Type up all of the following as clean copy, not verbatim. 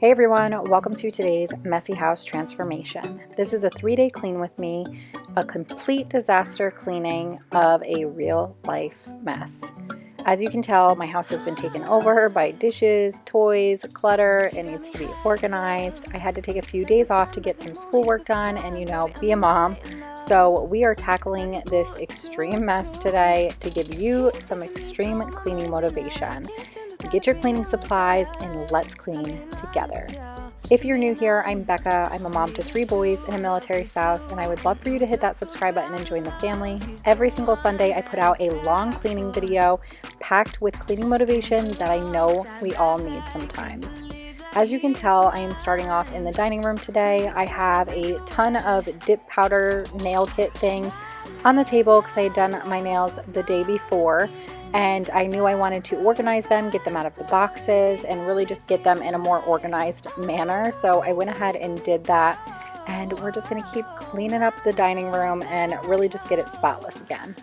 Hey everyone, welcome to today's Messy House Transformation. This is a 3-day clean with me, a complete disaster cleaning of a real life mess. As you can tell, my house has been taken over by dishes, toys, clutter. It needs to be organized. I had to take a few days off to get some schoolwork done and, be a mom. So we are tackling this extreme mess today to give you some extreme cleaning motivation. Get your cleaning supplies and let's clean together. If you're new here, I'm Becca. I'm a mom to 3 boys and a military spouse, and I would love for you to hit that subscribe button and join the family. Every single Sunday, I put out a long cleaning video packed with cleaning motivation that I know we all need sometimes. As you can tell, I am starting off in the dining room today. I have a ton of dip powder nail kit things on the table because I had done my nails the day before. And I knew I wanted to organize them, get them out of the boxes, and really just get them in a more organized manner. So I went ahead and did that. And we're just going to keep cleaning up the dining room and really just get it spotless again.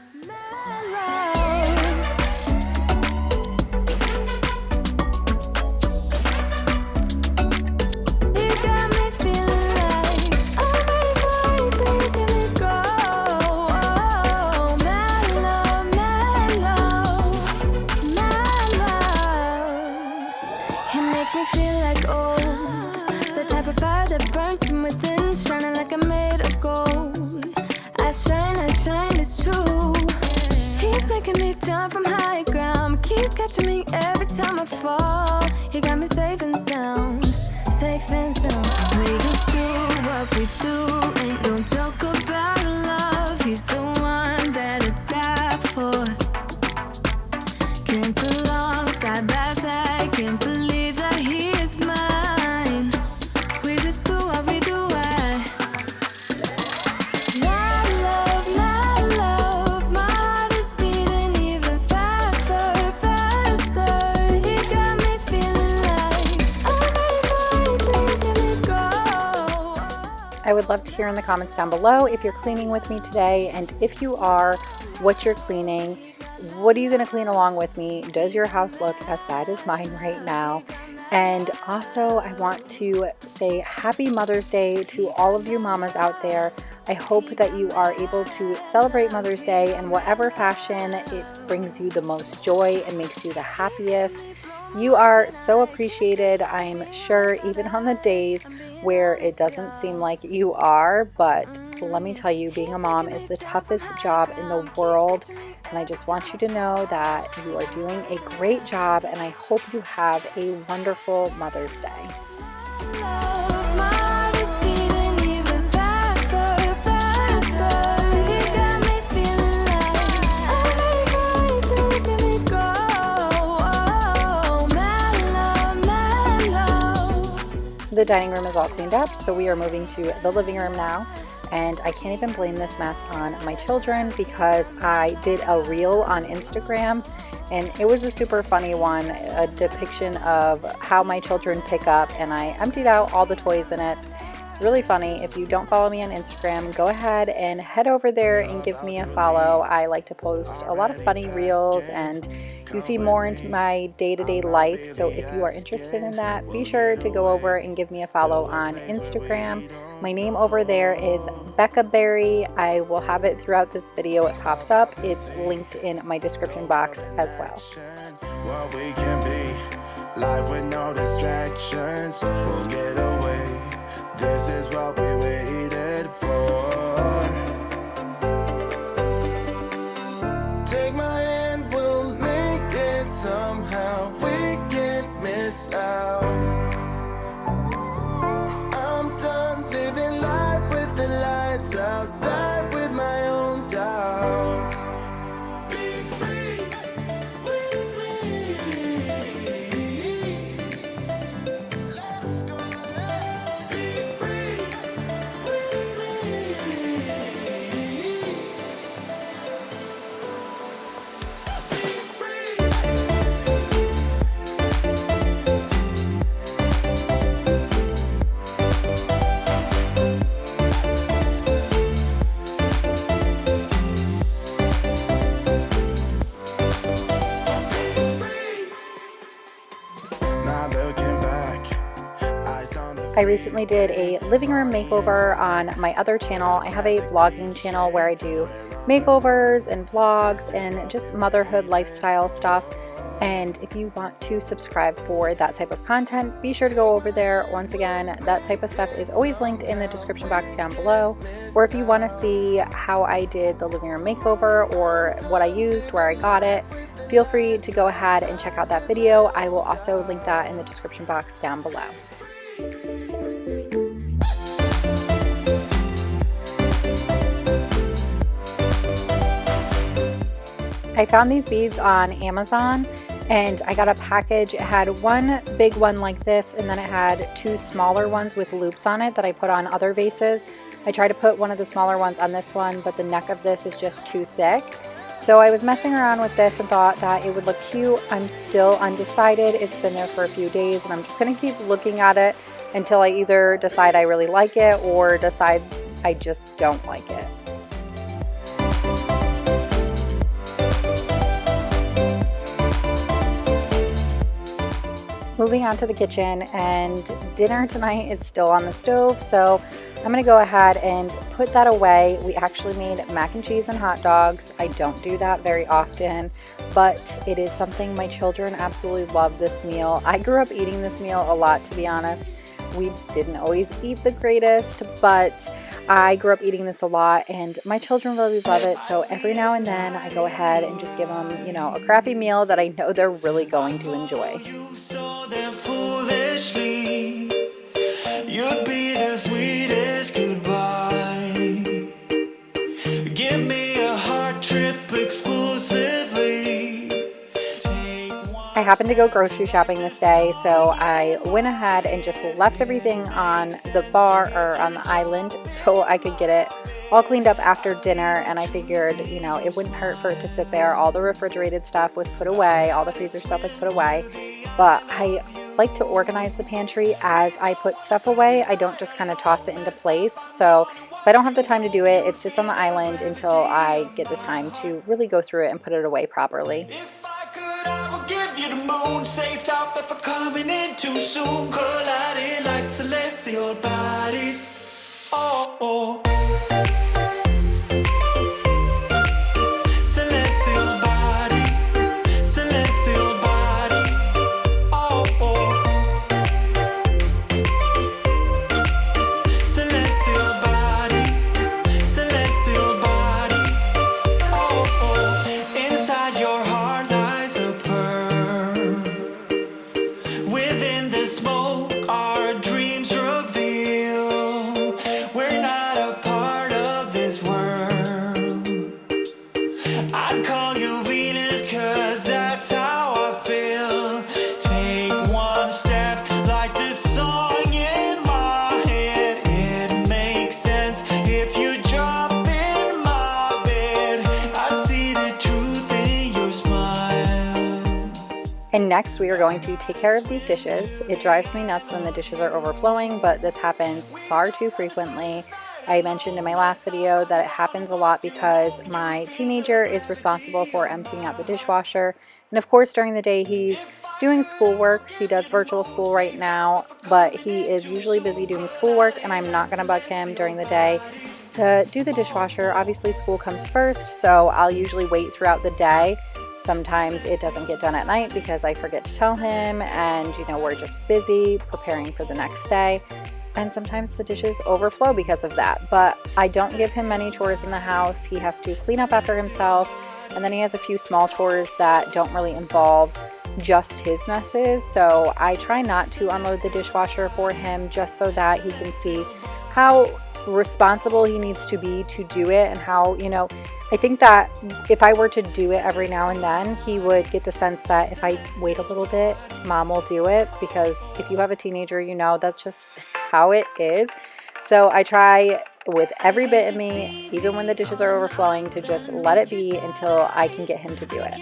From high ground, keeps catching me every time I fall. You got me safe and sound, safe and sound. We just do what we do, ain't no joke about love. He's the one that I die for. Dance along side by side, can't believe that he is mine. We just do what we do. I would love to hear in the comments down below if you're cleaning with me today, and if you are, what you're cleaning. What are you going to clean along with me? Does your house look as bad as mine right now? And also, I want to say happy Mother's Day to all of you mamas out there. I hope that you are able to celebrate Mother's Day in whatever fashion it brings you the most joy and makes you the happiest. You are so appreciated, I'm sure, even on the days where it doesn't seem like you are. But let me tell you, being a mom is the toughest job in the world. And I just want you to know that you are doing a great job, and I hope you have a wonderful Mother's Day. The dining room is all cleaned up, so we are moving to the living room now. And I can't even blame this mess on my children because I did a reel on Instagram and it was a super funny one, a depiction of how my children pick up, and I emptied out all the toys in it. It's really funny. If you don't follow me on Instagram, go ahead and head over there and give me a follow. I like to post a lot of funny reels and you see more into my day-to-day life. So if you are interested in that, be sure to go over and give me a follow on Instagram. My name over there is Becka Berry. I will have it throughout this video. It pops up. It's linked in my description box as well. What we can be, life with no distractions, we'll get away. This is what we waited for. Take my hand, we'll make it somehow. We can't miss out. I'm done living life with the lights out. Die with my own doubts. Be free with me. Let's go, let's be free with me. Be free. I recently did a living room makeover on my other channel. I have a vlogging channel where I do makeovers and vlogs and just motherhood lifestyle stuff. And if you want to subscribe for that type of content, be sure to go over there. Once again, that type of stuff is always linked in the description box down below. Or if you want to see how I did the living room makeover or what I used, where I got it, feel free to go ahead and check out that video. I will also link that in the description box down below. I found these beads on Amazon and I got a package. It had one big one like this and then it had two smaller ones with loops on it that I put on other vases. I tried to put one of the smaller ones on this one, but the neck of this is just too thick. So I was messing around with this and thought that it would look cute. I'm still undecided. It's been there for a few days and I'm just going to keep looking at it until I either decide I really like it or decide I just don't like it. Moving on to the kitchen, and dinner tonight is still on the stove, so I'm gonna go ahead and put that away. We actually made mac and cheese and hot dogs. I don't do that very often, but it is something my children absolutely love this meal. I grew up eating this meal a lot, to be honest. We didn't always eat the greatest, but I grew up eating this a lot and my children really love it. So every now and then I go ahead and just give them, you know, a crappy meal that I know they're really going to enjoy. You'd be the sweetest goodbye. Give me a heart trip exclusively. I happened to go grocery shopping this day, so I went ahead and just left everything on the bar or on the island so I could get it all cleaned up after dinner. And I figured, you know, it wouldn't hurt for it to sit there. All the refrigerated stuff was put away, all the freezer stuff was put away, but I like to organize the pantry as I put stuff away. I don't just kind of toss it into place. So if I don't have the time to do it, it sits on the island until I get the time to really go through it and put it away properly. If I could, I would give you the moon. Say stop if I'm coming in too soon. Colliding like celestial bodies. Oh, oh. And next we are going to take care of these dishes. It drives me nuts when the dishes are overflowing, but this happens far too frequently. I mentioned in my last video that it happens a lot because my teenager is responsible for emptying out the dishwasher. And of course during the day he's doing schoolwork. He does virtual school right now, but he is usually busy doing schoolwork and I'm not going to bug him during the day to do the dishwasher. Obviously school comes first, so I'll usually wait throughout the day. Sometimes it doesn't get done at night because I forget to tell him and, you know, we're just busy preparing for the next day. And sometimes the dishes overflow because of that. But I don't give him many chores in the house. He has to clean up after himself. And then he has a few small chores that don't really involve just his messes. So I try not to unload the dishwasher for him just so that he can see how responsible he needs to be to do it and how, you know, I think that if I were to do it every now and then, he would get the sense that if I wait a little bit, mom will do it, because if you have a teenager, you know, that's just how it is. So I try with every bit of me, even when the dishes are overflowing, to just let it be until I can get him to do it.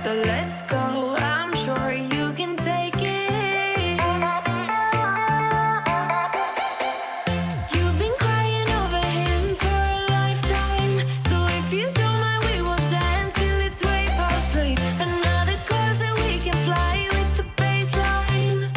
So let's go, I'm sure you can take it. You've been crying over him for a lifetime, so if you don't mind we will dance till it's way past sleep. Another course that we can fly with the baseline.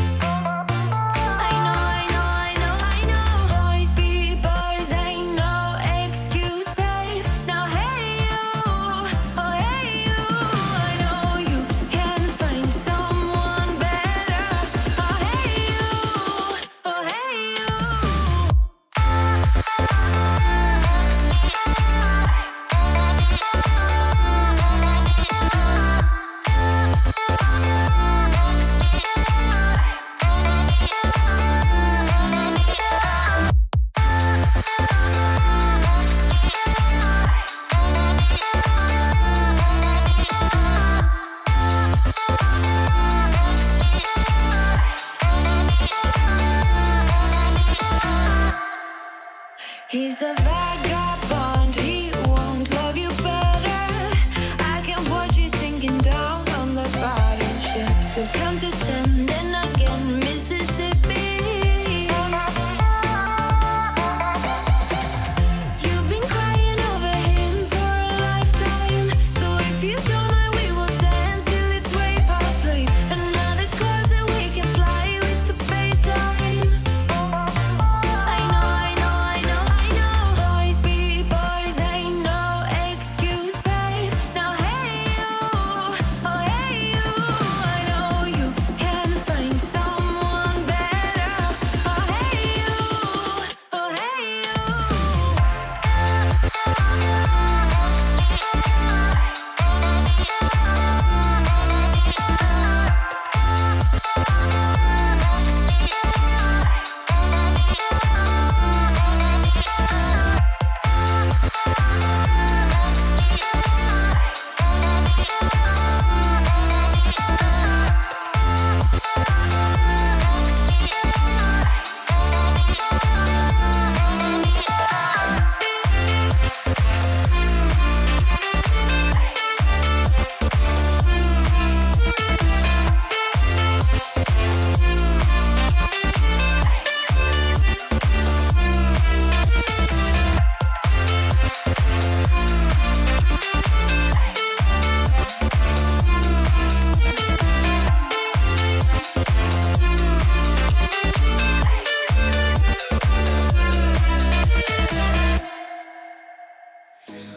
He's a vagabond, he won't love you better. I can watch you sinking down on the bottom ship. So come to 10, then again, Mississippi. You've been crying over him for a lifetime. So if you don't mind, we will dance till it's way past late. Another cause that we can fly with the baseline. Boys be boys, ain't no excuse, babe. Now hey you, oh hey you, I know you can find someone better. Oh hey you, oh hey you.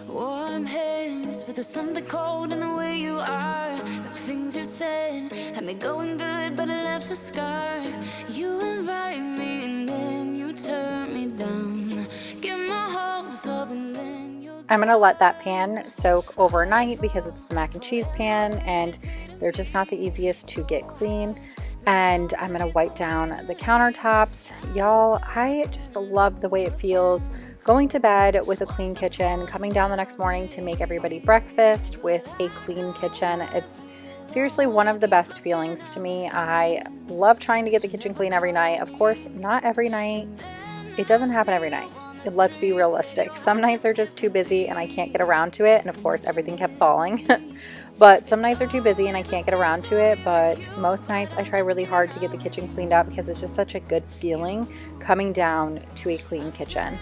Warm hands, but there's something cold in the way you are. The things you said had me going good, but it left a scar. You invite me and then you turn me down. Get my hopes up and then you. I'm gonna let that pan soak overnight because it's the mac and cheese pan and they're just not the easiest to get clean. And I'm gonna wipe down the countertops. Y'all, I just love the way it feels going to bed with a clean kitchen, coming down the next morning to make everybody breakfast with a clean kitchen. It's seriously one of the best feelings to me. I love trying to get the kitchen clean every night. Of course, not every night. It doesn't happen every night. Let's be realistic. Some nights are just too busy and I can't get around to it. And of course, everything kept falling. But some nights are too busy and I can't get around to it. But most nights I try really hard to get the kitchen cleaned up because it's just such a good feeling coming down to a clean kitchen.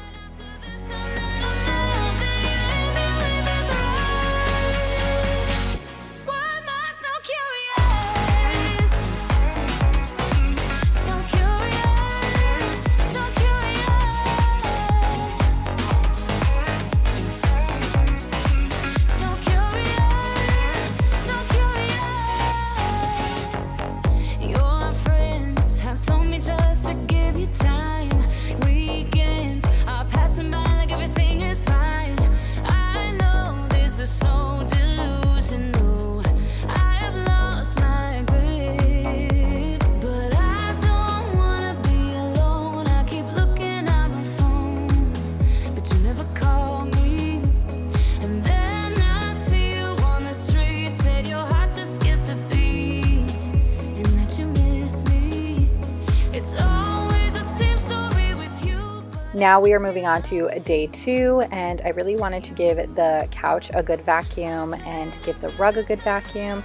Now we are moving on to day 2, and I really wanted to give the couch a good vacuum and give the rug a good vacuum.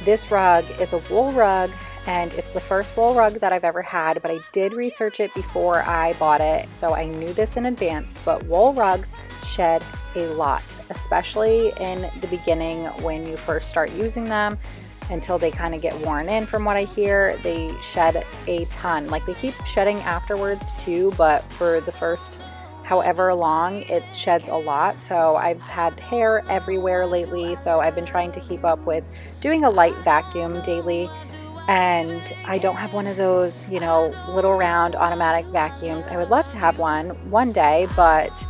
This rug is a wool rug, and it's the first wool rug that I've ever had, but I did research it before I bought it, so I knew this in advance. But wool rugs shed a lot, especially in the beginning when you first start using them. Until they kind of get worn in, from what I hear, they shed a ton. Like, they keep shedding afterwards too, but for the first however long, it sheds a lot. So I've had hair everywhere lately, so I've been trying to keep up with doing a light vacuum daily. And I don't have one of those, you know, little round automatic vacuums. I would love to have one day, but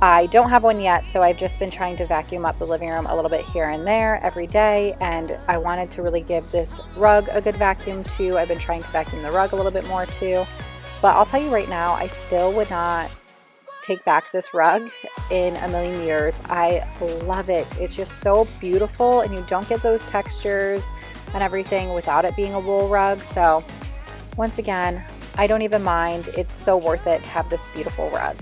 I don't have one yet, so I've just been trying to vacuum up the living room a little bit here and there every day, and I wanted to really give this rug a good vacuum too. I've been trying to vacuum the rug a little bit more too, but I'll tell you right now, I still would not take back this rug in a million years. I love it. It's just so beautiful, and you don't get those textures and everything without it being a wool rug. So once again, I don't even mind. It's so worth it to have this beautiful rug.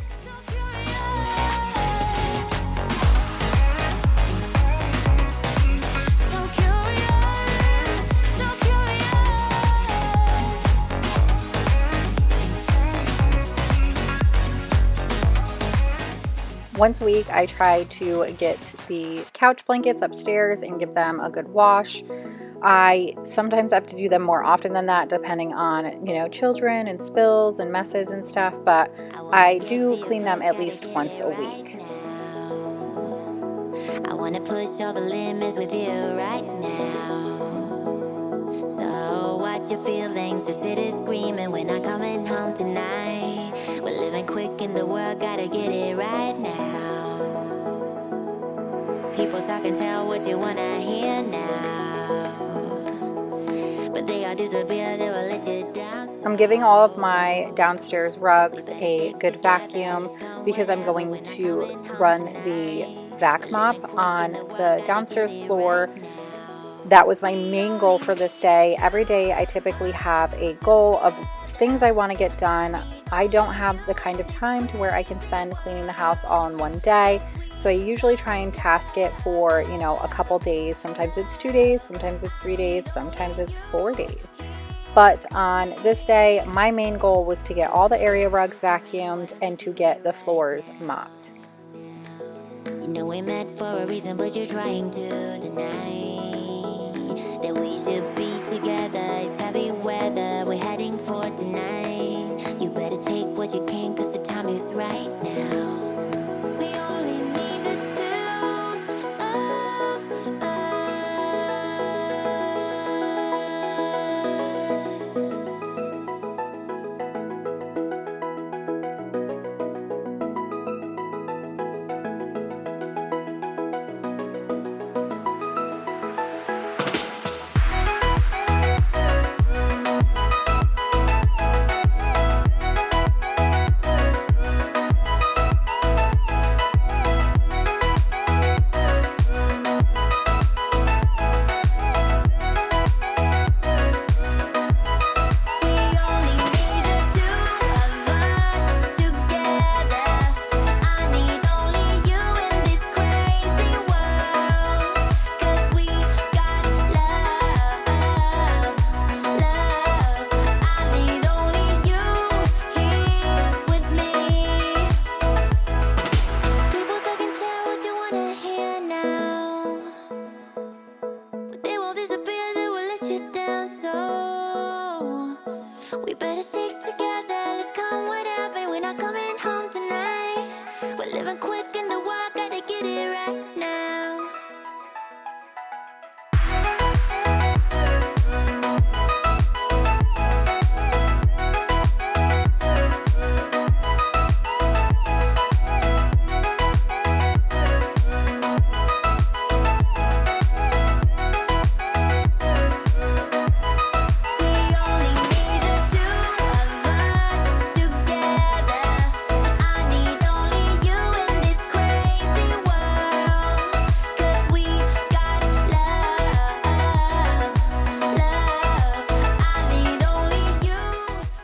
Once a week, I try to get the couch blankets upstairs and give them a good wash. I sometimes have to do them more often than that, depending on, children and spills and messes and stuff, but I do clean them at least once a week. I wanna push all the limits with you right now. So watch your feelings, the city's screaming, we're not coming home tonight. We're living quick in the world, gotta get it right now. People talk and tell what you wanna hear now, but they all disappear, they will let you down. I'm giving all of my downstairs rugs a good vacuum because I'm going to run the vac mop on the downstairs floor. That was my main goal for this day. Every day I typically have a goal of things I want to get done. I don't have the kind of time to where I can spend cleaning the house all in one day. So I usually try and task it for, a couple days. Sometimes it's 2 days, sometimes it's 3 days, sometimes it's 4 days. But on this day, my main goal was to get all the area rugs vacuumed and to get the floors mopped. You know we met for a reason, but you're trying to deny that we should be together. It's heavy weather, we're heading for tonight. You better take what you can, cause the time is right now. We only need the two of us.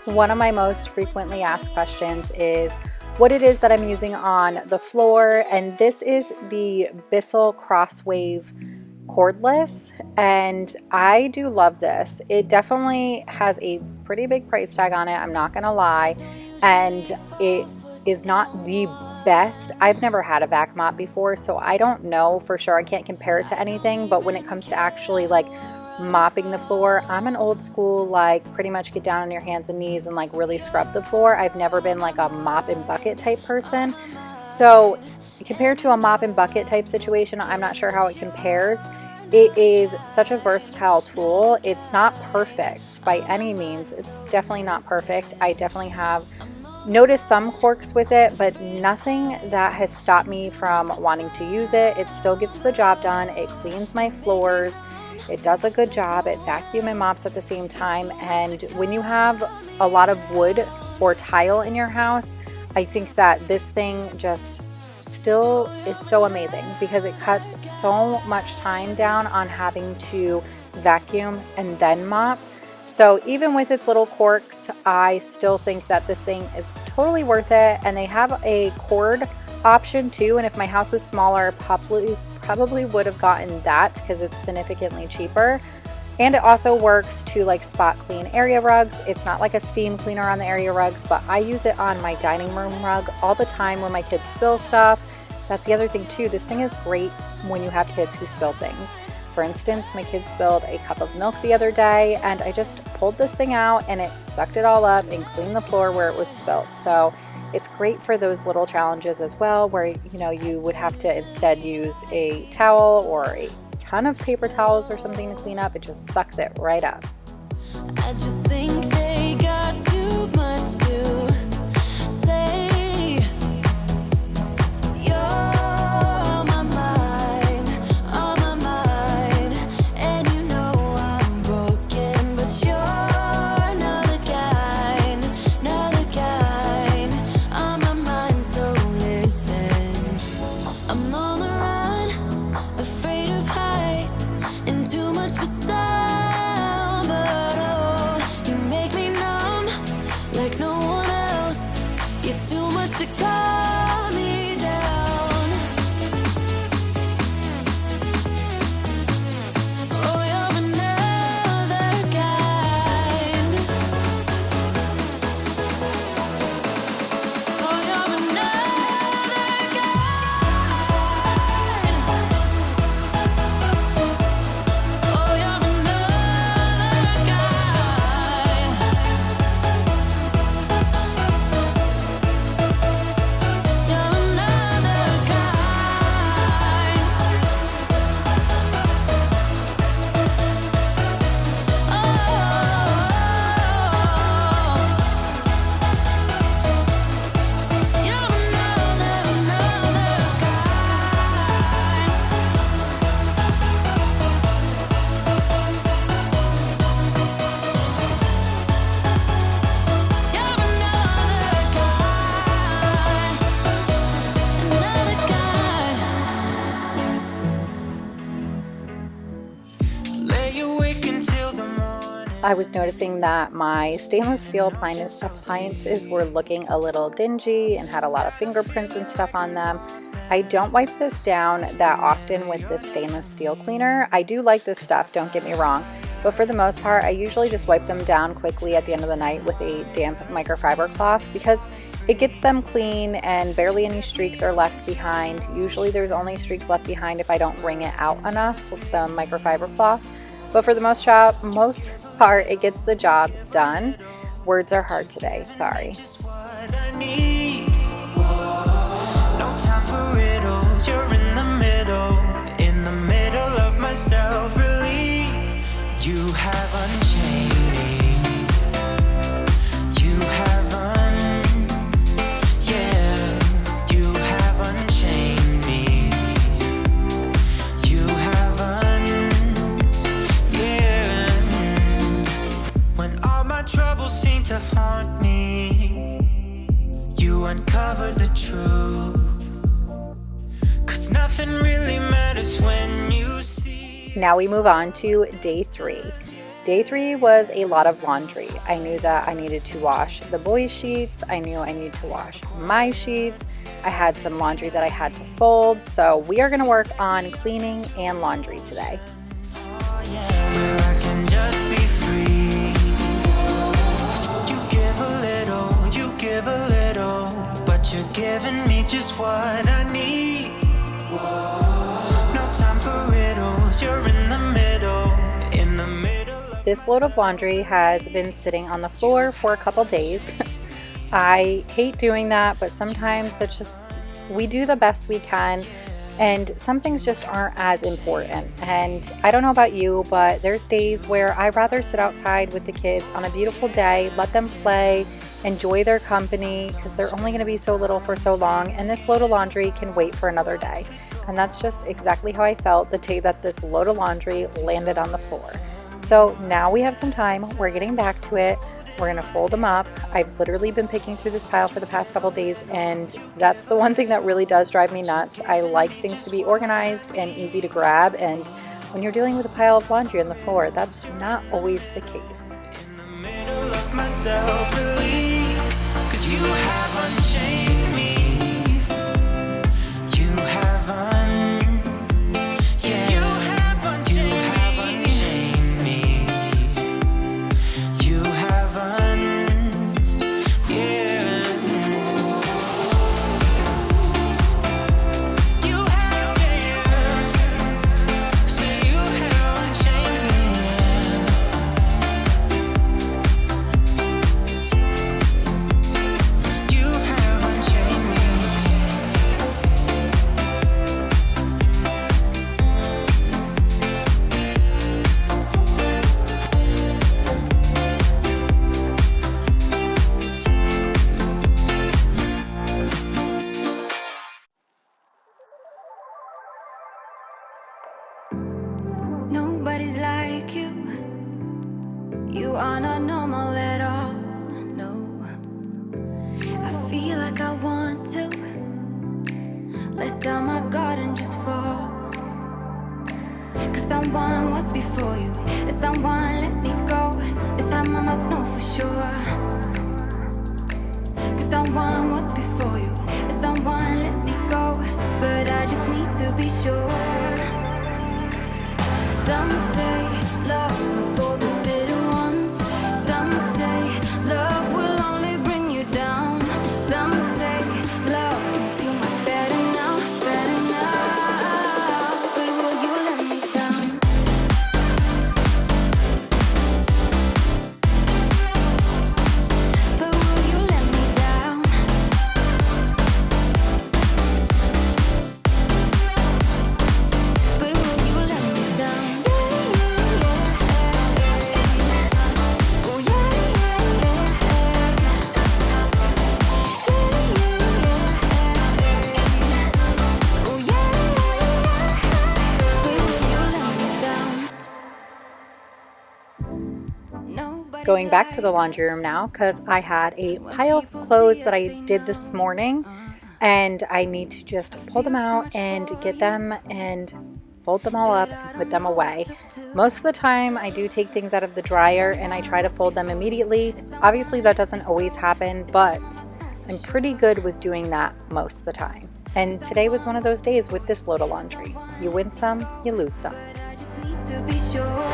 One of my most frequently asked questions is what it is that I'm using on the floor, and this is the Bissell Crosswave cordless, and I do love this. It definitely has a pretty big price tag on it, I'm not gonna lie, and it is not the best. I've never had a vac mop before, so I don't know for sure. I can't compare it to anything, but when it comes to actually like mopping the floor, I'm an old school, like pretty much get down on your hands and knees and like really scrub the floor. I've never been like a mop and bucket type person. So compared to a mop and bucket type situation, I'm not sure how it compares. It is such a versatile tool. It's not perfect by any means. It's definitely not perfect. I definitely have noticed some quirks with it, but nothing that has stopped me from wanting to use it. It still gets the job done. It cleans my floors. It does a good job. It vacuum and mops at the same time. And when you have a lot of wood or tile in your house, I think that this thing just still is so amazing because it cuts so much time down on having to vacuum and then mop. So even with its little quirks, I still think that this thing is totally worth it. And they have a cord option too. And if my house was smaller, probably would have gotten that because it's significantly cheaper. And it also works to like spot clean area rugs. It's not like a steam cleaner on the area rugs, but I use it on my dining room rug all the time when my kids spill stuff That's the other thing too. This thing is great when you have kids who spill things. For instance, my kids spilled a cup of milk the other day, and I just pulled this thing out and it sucked it all up and cleaned the floor where it was spilled. So it's great for those little challenges as well, where you would have to instead use a towel or a ton of paper towels or something to clean up. It just sucks it right up. I just think they got too much to say. You're on my mind, and you know I'm broken, but you're not the kind, on my mind, so listen. I'm on the run, afraid of heights, and too much for sound, but oh, you make me numb like no one else. You're too much to calm me down. Oh, you're another kind. Oh, you're another kind. Oh, you're another kind. You're another kind. Oh, you're another Lay awake until the morning. I was noticing that my stainless steel appliances were looking a little dingy and had a lot of fingerprints and stuff on them. I don't wipe this down that often with this stainless steel cleaner. I do like this stuff, don't get me wrong, but for the most part, I usually just wipe them down quickly at the end of the night with a damp microfiber cloth because it gets them clean and barely any streaks are left behind. Usually there's only streaks left behind if I don't wring it out enough with the microfiber cloth. But for the most part, it gets the job done. Words are hard today, sorry. Just what I need. No time for riddles. You're in the middle of my self-release. You have unchained me. You have unchained me. When all my troubles seem to haunt me, you uncover the truth. 'Cause nothing really matters when you see. Now we move on to day 3. Day 3 was a lot of laundry. I knew that I needed to wash the boys' sheets. I knew I needed to wash my sheets. I had some laundry that I had to fold. So we are going to work on cleaning and laundry today. Oh yeah, where I can just be free. You give a little, but you're giving me just what I need. No time for riddles. You're in the middle of This load of laundry has been sitting on the floor for a couple days. I hate doing that, but sometimes we do the best we can, and some things just aren't as important. And I don't know about you, but there's days where I'd rather sit outside with the kids on a beautiful day, let them play, enjoy their company, because they're only going to be so little for so long, and this load of laundry can wait for another day. And that's just exactly how I felt the day that this load of laundry landed on the floor. So now we have some time. We're getting back to it. We're going to fold them up. I've literally been picking through this pile for the past couple days, and that's the one thing that really does drive me nuts. I like things to be organized and easy to grab, and when you're dealing with a pile of laundry on the floor, that's not always the case. in the middle of my self-release. 'Cause you have unchained me. You have unchained me. You have like you. You are not normal at all, no. I feel like I want to let down my guard and just fall. Cause someone was before you, and someone let me go. It's time I must know for sure. Cause someone was before you, and someone let me go. But I just need to be sure. Some say love's not for the bitter ones. Some say love will only bring you down. Some say love can feel much better now, better now. But will you let me down? But will you let me down? But will you let me down? Oh yeah, oh yeah. But will you let me down? Nobody's Going back to the like laundry room us. now because I had a pile of clothes that I did this morning and I need to just pull them out and get them and fold them all up and put them away. Most of the time I do take things out of the dryer and I try to fold them immediately. Obviously that doesn't always happen, but I'm pretty good with doing that most of the time. And today was one of those days with this load of laundry. You win some, you lose some. I just need to be sure.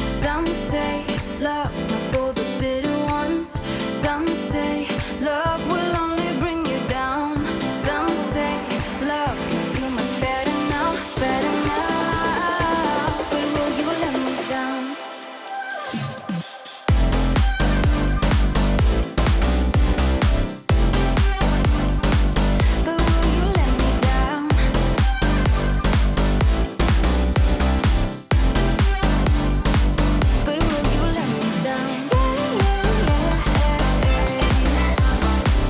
Some say love's not for the bitter ones. Some say love will only bring you down. Some say love can feel much better now, better now. But will you let me down? But will you let me down? But will you let me down?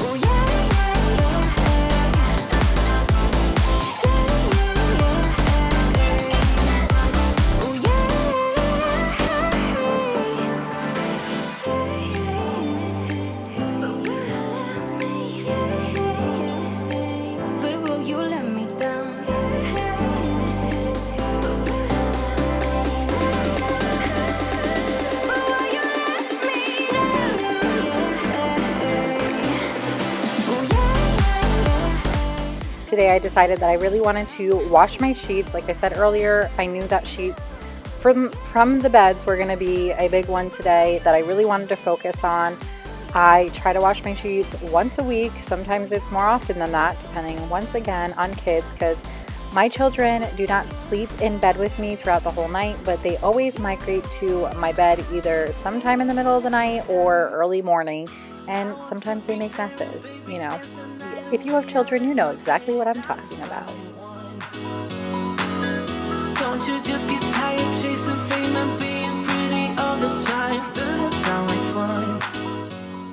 Oh yeah, oh yeah. But will you let me down? Today I decided that I really wanted to wash my sheets. Like I said earlier, I knew that sheets from the beds were going to be a big one today that I really wanted to focus on. I try to wash my sheets once a week. Sometimes it's more often than that, depending once again on kids, because my children do not sleep in bed with me throughout the whole night, but they always migrate to my bed either sometime in the middle of the night or early morning, and sometimes they make messes. You know, if you have children, you know exactly what I'm talking about. Don't you just get tired chasing fame and being pretty all the time? Doesn't sound like fun.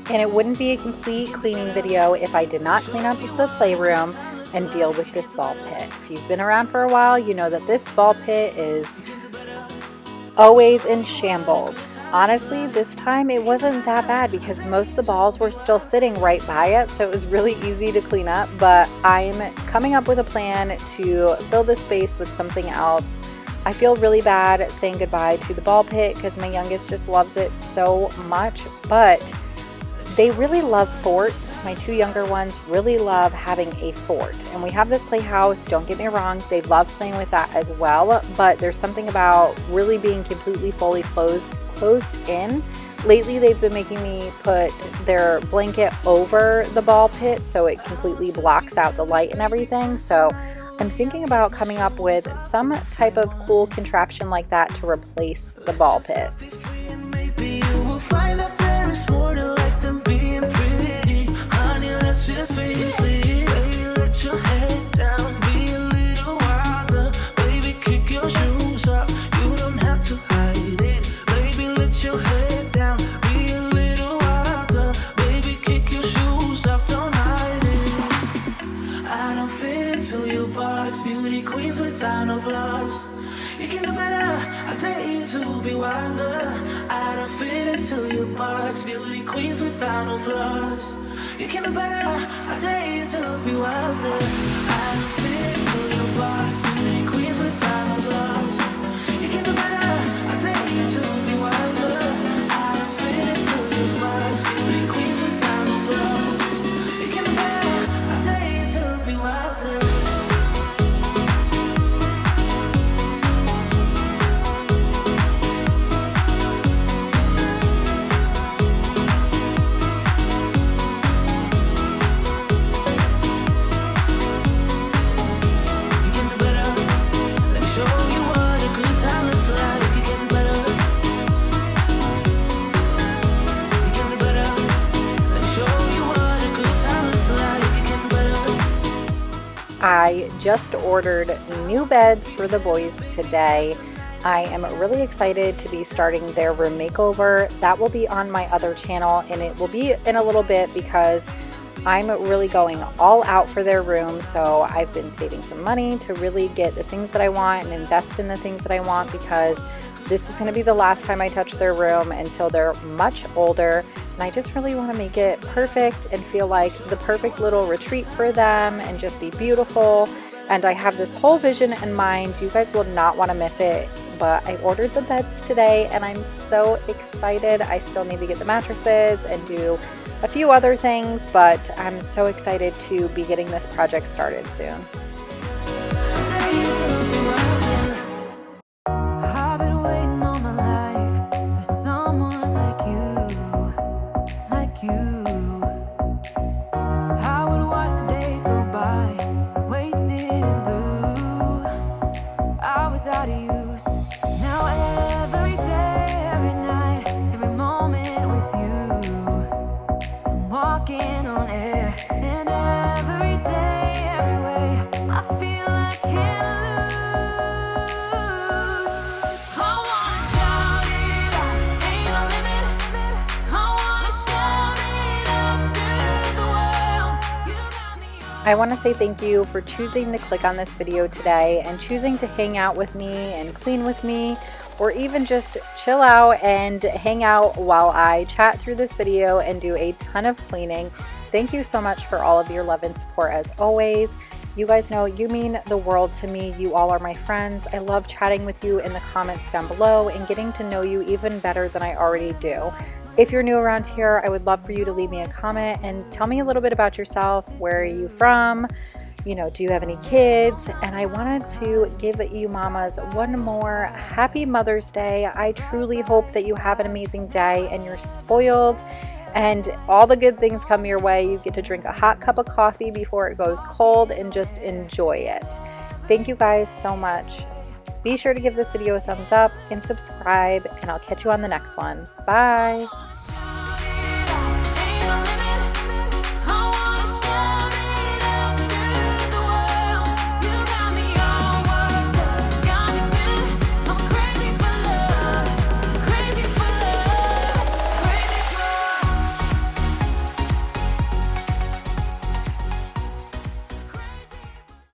And it wouldn't be a complete cleaning video if I did not clean up the playroom and deal with this ball pit. If you've been around for a while, you know that this ball pit is always in shambles. Honestly, this time it wasn't that bad because most of the balls were still sitting right by it, so it was really easy to clean up, but I'm coming up with a plan to fill this space with something else. I feel really bad saying goodbye to the ball pit because my youngest just loves it so much, but they really love forts. My two younger ones really love having a fort. And we have this playhouse, don't get me wrong, they love playing with that as well, but there's something about really being completely fully closed in. Lately they've been making me put their blanket over the ball pit so it completely blocks out the light and everything. So I'm thinking about coming up with some type of cool contraption like that to replace the ball pit. Maybe you will find that there is more to life than being pretty. Honey, let's just face it. Baby, let your head down. Be a little wilder. Baby, kick your shoes off. You don't have to hide it. Baby, let your head down. Be a little wilder. Baby, kick your shoes off. Don't hide it. I don't fit into your box. Beauty queens without no flaws. You can do better. be wilder. I don't fit into your box. Beauty queens without no flaws. You can do better, I dare you to be wilder. I don't fit into your box. Beauty queens without no flaws. You can do better, I dare you to be wilder. I don't fit into your box. Beauty queens without no flaws. You can do better, I dare you to be wilder. I just ordered new beds for the boys today. I am really excited to be starting their room makeover. That will be on my other channel, and it will be in a little bit because I'm really going all out for their room. So I've been saving some money to really get the things that I want and invest in the things that I want, because this is going to be the last time I touch their room until they're much older. And I just really want to make it perfect and feel like the perfect little retreat for them and just be beautiful. And I have this whole vision in mind. You guys will not want to miss it. But I ordered the beds today and I'm so excited. I still need to get the mattresses and do a few other things, but I'm so excited to be getting this project started soon. I've been waiting all my life for someone like you. I would watch the days go by, wasted in blue. I was out of use. Now every day, every night, every moment with you, I'm walking on air. And every day, every way, I feel I can't lose. I wanna shout it out, ain't no limit. I wanna shout it out to the world. You got me on. I want to say thank you for choosing to click on this video today and choosing to hang out with me and clean with me, or even just chill out and hang out while I chat through this video and do a ton of cleaning. Thank you so much for all of your love and support as always. You guys know you mean the world to me. You all are my friends. I love chatting with you in the comments down below and getting to know you even better than I already do. If you're new around here, I would love for you to leave me a comment and tell me a little bit about yourself. Where are you from? You know, do you have any kids? And I wanted to give you mamas one more happy Mother's Day. I truly hope that you have an amazing day and you're spoiled and all the good things come your way. You get to drink a hot cup of coffee before it goes cold and just enjoy it. Thank you guys so much. Be sure to give this video a thumbs up and subscribe, and I'll catch you on the next one. Bye.